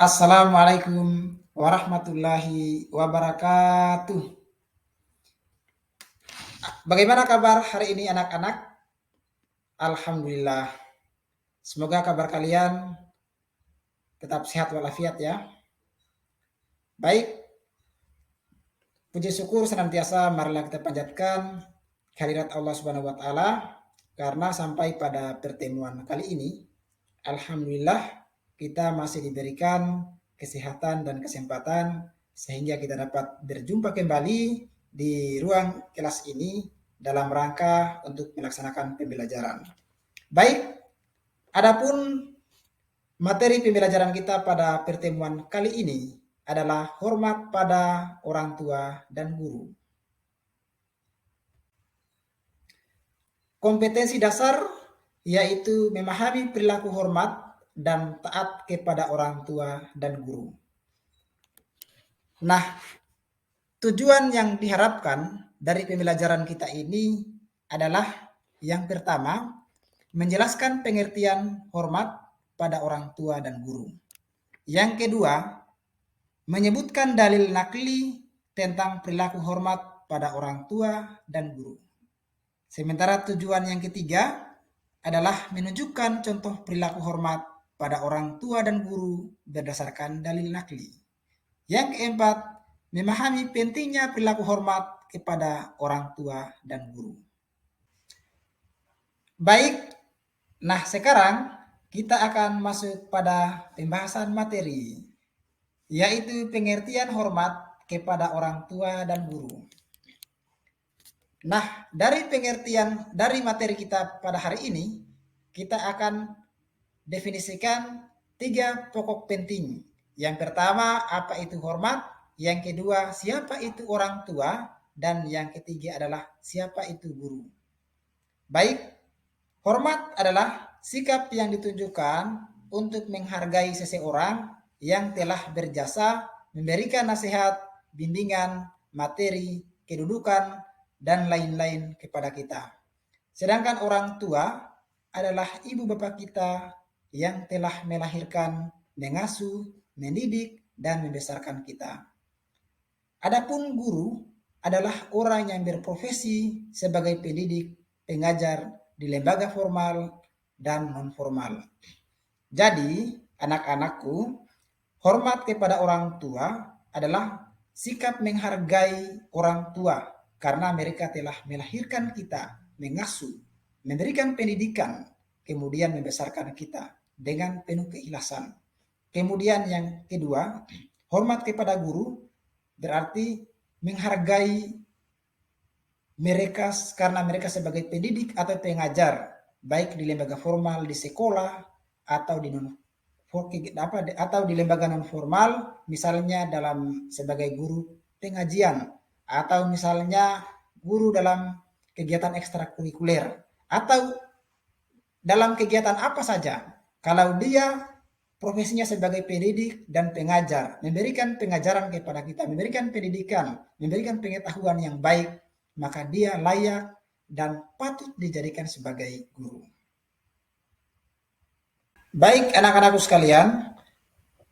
Assalamualaikum warahmatullahi wabarakatuh. Bagaimana kabar hari ini anak-anak? Alhamdulillah. Semoga kabar kalian tetap sehat walafiat ya. Baik, puji syukur senantiasa marilah kita panjatkan kehadirat Allah Subhanahu wa taala karena sampai pada pertemuan kali ini alhamdulillah kita masih diberikan kesehatan dan kesempatan sehingga kita dapat berjumpa kembali di ruang kelas ini dalam rangka untuk melaksanakan pembelajaran. Baik, adapun materi pembelajaran kita pada pertemuan kali ini adalah hormat pada orang tua dan guru. Kompetensi dasar yaitu memahami perilaku hormat dan taat kepada orang tua dan guru. Nah, tujuan yang diharapkan dari pembelajaran kita ini adalah yang pertama, menjelaskan pengertian hormat pada orang tua dan guru. Yang kedua, menyebutkan dalil nakli tentang perilaku hormat pada orang tua dan guru. Sementara tujuan yang ketiga adalah menunjukkan contoh perilaku hormat pada orang tua dan guru berdasarkan dalil nakli. Yang keempat, memahami pentingnya perilaku hormat kepada orang tua dan guru. Baik, nah sekarang kita akan masuk pada pembahasan materi, yaitu pengertian hormat kepada orang tua dan guru. Nah, dari pengertian dari materi kita pada hari ini, kita akan definisikan 3 pokok penting. Yang pertama, apa itu hormat? Yang kedua, siapa itu orang tua? Dan yang ketiga adalah siapa itu guru. Baik, hormat adalah sikap yang ditunjukkan untuk menghargai seseorang yang telah berjasa, memberikan nasihat, bimbingan, materi, kedudukan, dan lain-lain kepada kita. Sedangkan orang tua adalah ibu bapak kita yang telah melahirkan, mengasuh, mendidik, dan membesarkan kita. Adapun guru adalah orang yang berprofesi sebagai pendidik, pengajar di lembaga formal dan non-formal. Jadi, anak-anakku, hormat kepada orang tua adalah sikap menghargai orang tua karena mereka telah melahirkan kita, mengasuh, memberikan pendidikan, kemudian membesarkan kita dengan penuh keikhlasan. Kemudian yang kedua, hormat kepada guru berarti menghargai mereka karena mereka sebagai pendidik atau pengajar, baik di lembaga formal, di sekolah, atau di lembaga non formal, misalnya dalam sebagai guru pengajian, atau misalnya guru dalam kegiatan ekstrakurikuler, atau dalam kegiatan apa saja. Kalau dia profesinya sebagai pendidik dan pengajar, memberikan pengajaran kepada kita, memberikan pendidikan, memberikan pengetahuan yang baik, maka dia layak dan patut dijadikan sebagai guru. Baik anak-anakku sekalian,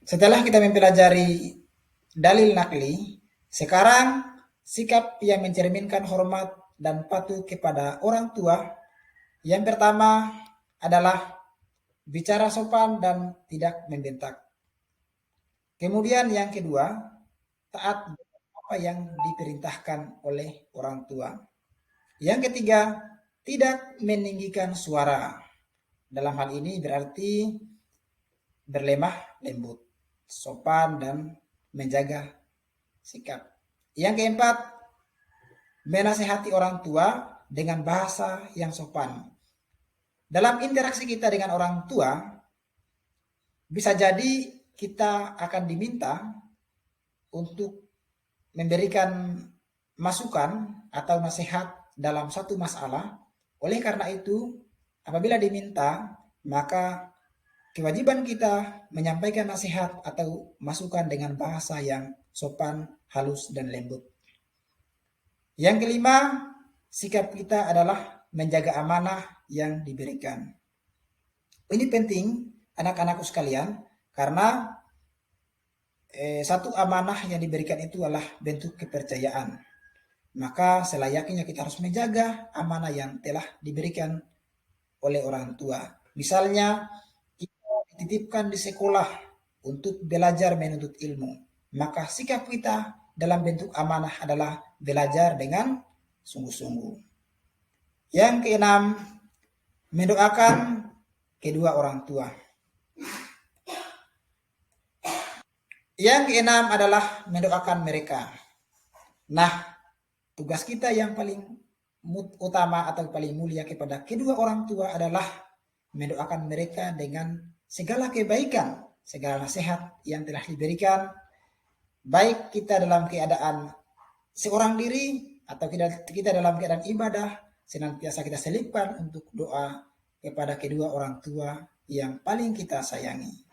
setelah kita mempelajari dalil nakli, sekarang sikap yang mencerminkan hormat dan patuh kepada orang tua. Yang pertama adalah bicara sopan dan tidak membentak. Kemudian yang kedua, taat apa yang diperintahkan oleh orang tua. Yang ketiga, tidak meninggikan suara. Dalam hal ini berarti berlemah lembut, sopan dan menjaga sikap. Yang keempat, menasehati orang tua dengan bahasa yang sopan. Dalam interaksi kita dengan orang tua, bisa jadi kita akan diminta untuk memberikan masukan atau nasihat dalam satu masalah. Oleh karena itu, apabila diminta, maka kewajiban kita menyampaikan nasihat atau masukan dengan bahasa yang sopan, halus, dan lembut. Yang kelima, sikap kita adalah menjaga amanah yang diberikan. Ini penting anak-anakku sekalian, karena satu amanah yang diberikan itu adalah bentuk kepercayaan. Maka selayaknya kita harus menjaga amanah yang telah diberikan oleh orang tua. Misalnya kita dititipkan di sekolah untuk belajar menuntut ilmu, maka sikap kita dalam bentuk amanah adalah belajar dengan sungguh-sungguh. Yang keenam, mendoakan kedua orang tua. Yang keenam adalah mendoakan mereka. Nah, tugas kita yang paling utama atau paling mulia kepada kedua orang tua adalah mendoakan mereka dengan segala kebaikan, segala nasihat yang telah diberikan, baik kita dalam keadaan seorang diri atau kita dalam keadaan ibadah, senantiasa kita selipkan untuk doa kepada kedua orang tua yang paling kita sayangi.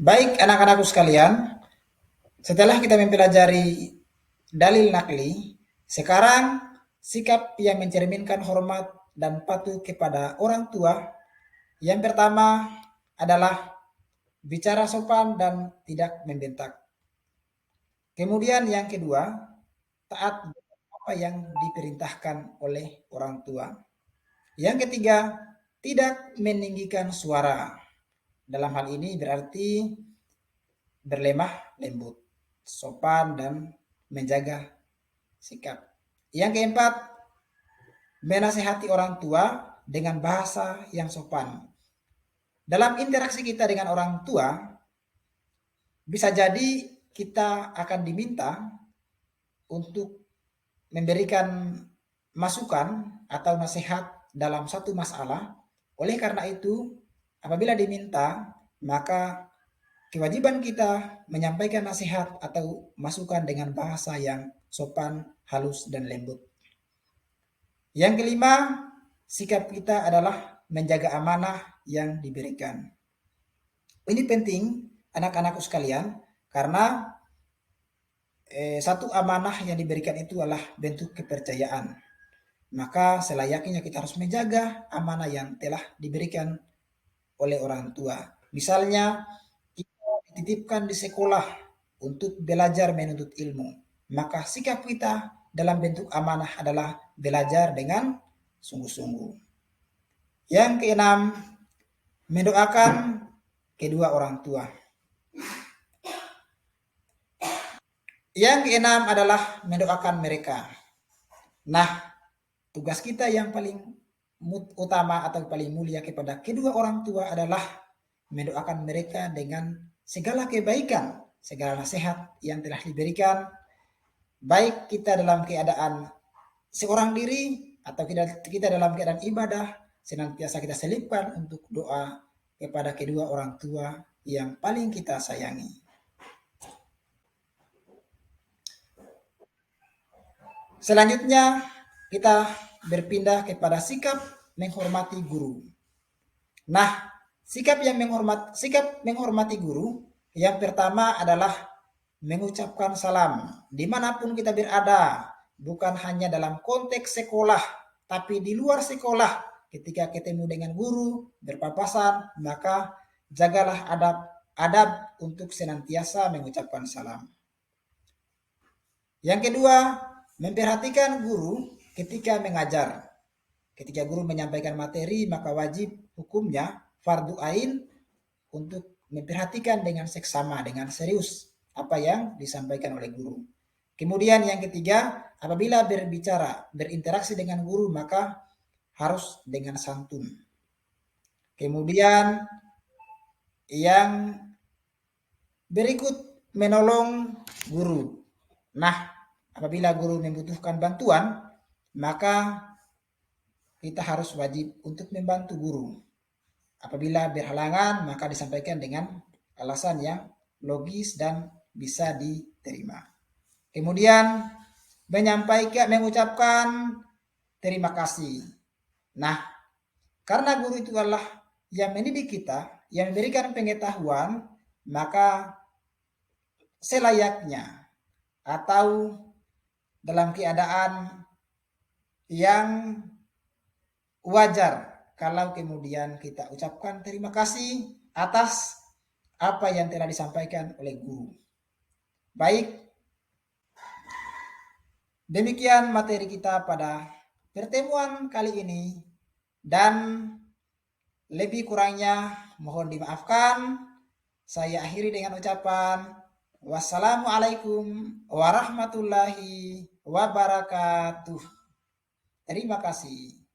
Baik anak-anakku sekalian, setelah kita mempelajari dalil nakli, sekarang sikap yang mencerminkan hormat dan patuh kepada orang tua. Yang pertama adalah bicara sopan dan tidak membentak. Kemudian yang kedua, taat apa yang diperintahkan oleh orang tua. Yang ketiga, tidak meninggikan suara. Dalam hal ini berarti berlemah lembut, sopan dan menjaga sikap. Yang keempat, menasehati orang tua dengan bahasa yang sopan. Dalam interaksi kita dengan orang tua, bisa jadi kita akan diminta untuk memberikan masukan atau nasihat dalam satu masalah. Oleh karena itu, apabila diminta, maka kewajiban kita menyampaikan nasihat atau masukan dengan bahasa yang sopan, halus, dan lembut. Yang kelima, sikap kita adalah menjaga amanah yang diberikan. Ini penting anak-anakku sekalian karena satu amanah yang diberikan itu adalah bentuk kepercayaan. Maka selayaknya kita harus menjaga amanah yang telah diberikan oleh orang tua. Misalnya kita dititipkan di sekolah untuk belajar menuntut ilmu. Maka sikap kita dalam bentuk amanah adalah belajar dengan sungguh-sungguh. Yang keenam, mendoakan kedua orang tua. Yang keenam adalah mendoakan mereka. Nah, tugas kita yang paling utama atau paling mulia kepada kedua orang tua adalah mendoakan mereka dengan segala kebaikan, segala nasihat yang telah diberikan, baik kita dalam keadaan seorang diri atau kita dalam keadaan ibadah, senantiasa kita selipkan untuk doa kepada kedua orang tua yang paling kita sayangi. Selanjutnya kita berpindah kepada sikap menghormati guru. Nah, sikap menghormati guru yang pertama adalah mengucapkan salam dimanapun kita berada, bukan hanya dalam konteks sekolah, tapi di luar sekolah. Ketika ketemu dengan guru berpapasan, maka jagalah adab untuk senantiasa mengucapkan salam. Yang kedua, memperhatikan guru ketika mengajar. Ketika guru menyampaikan materi, maka wajib hukumnya fardu ain untuk memperhatikan dengan seksama, dengan serius apa yang disampaikan oleh guru. Kemudian yang ketiga, apabila berbicara, berinteraksi dengan guru, maka harus dengan santun. Kemudian yang berikut, menolong guru. Nah, apabila guru membutuhkan bantuan, maka kita harus wajib untuk membantu guru. Apabila berhalangan, maka disampaikan dengan alasan yang logis dan bisa diterima. Kemudian mengucapkan terima kasih. Nah, karena guru itu adalah yang mendidik kita, yang memberikan pengetahuan, maka selayaknya atau dalam keadaan yang wajar kalau kemudian kita ucapkan terima kasih atas apa yang telah disampaikan oleh guru. Baik, demikian materi kita pada pertemuan kali ini, dan lebih kurangnya mohon dimaafkan. Saya akhiri dengan ucapan wassalamualaikum warahmatullahi wabarakatuh. Terima kasih.